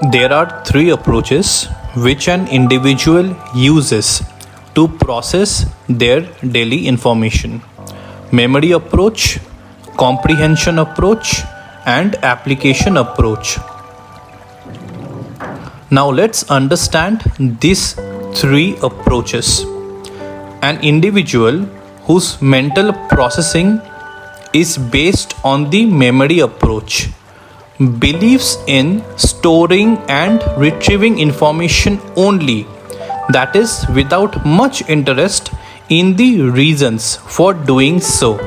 There are three approaches which an individual uses to process their daily information: memory approach, comprehension approach, and application approach. Now let's understand these three approaches. An individual whose mental processing is based on the memory approach believes in storing and retrieving information only, that is, without much interest in the reasons for doing so.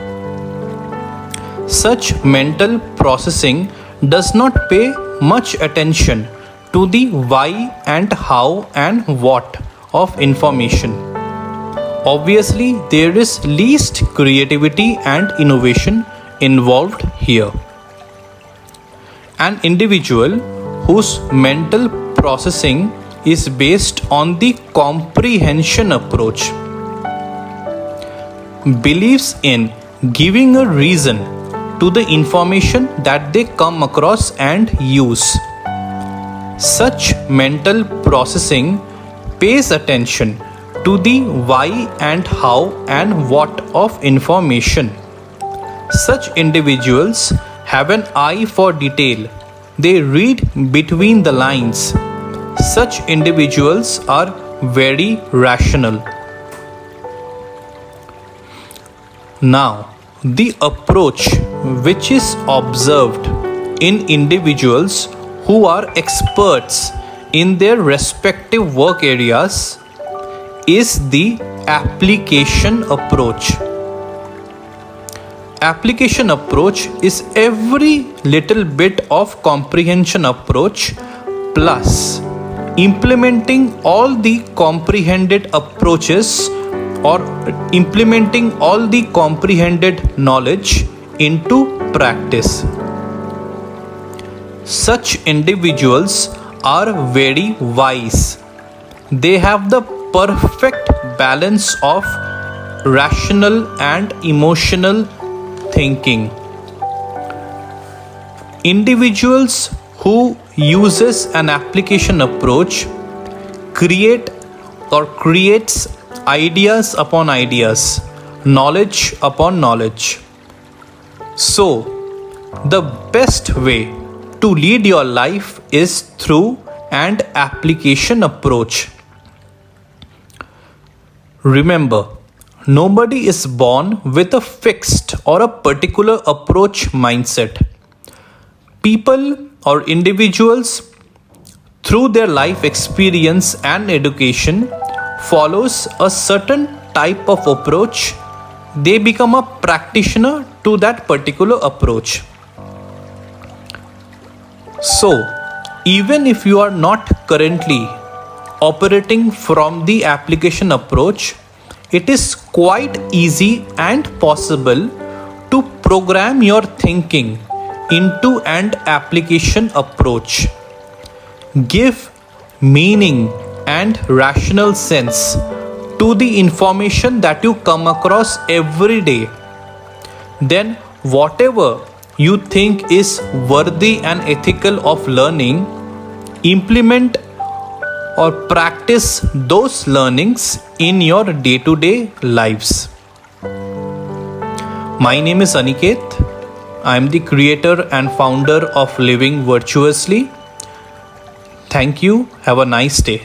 Such mental processing does not pay much attention to the why and how and what of information. Obviously, there is least creativity and innovation involved here. An individual whose mental processing is based on the comprehension approach believes in giving a reason to the information that they come across and use. Such mental processing pays attention to the why and how and what of information. Such individuals have an eye for detail. They read between the lines. Such individuals are very rational. Now, the approach which is observed in individuals who are experts in their respective work areas is the application approach. Application approach is every little bit of comprehension approach plus implementing all the comprehended approaches or implementing all the comprehended knowledge into practice. Such individuals are very wise. They have the perfect balance of rational and emotional thinking. Individuals who uses an application approach creates ideas upon ideas, knowledge upon knowledge. So, the best way to lead your life is through an application approach. Remember, nobody is born with a fixed or a particular approach mindset. People or individuals, through their life experience and education, follows a certain type of approach. They become a practitioner to that particular approach. So, even if you are not currently operating from the application approach, it is quite easy and possible to program your thinking into an application approach. Give meaning and rational sense to the information that you come across every day. Then whatever you think is worthy and ethical of learning, implement or practice those learnings in your day-to-day lives. My name is Aniket. I am the creator and founder of Living Virtuously. Thank you. Have a nice day.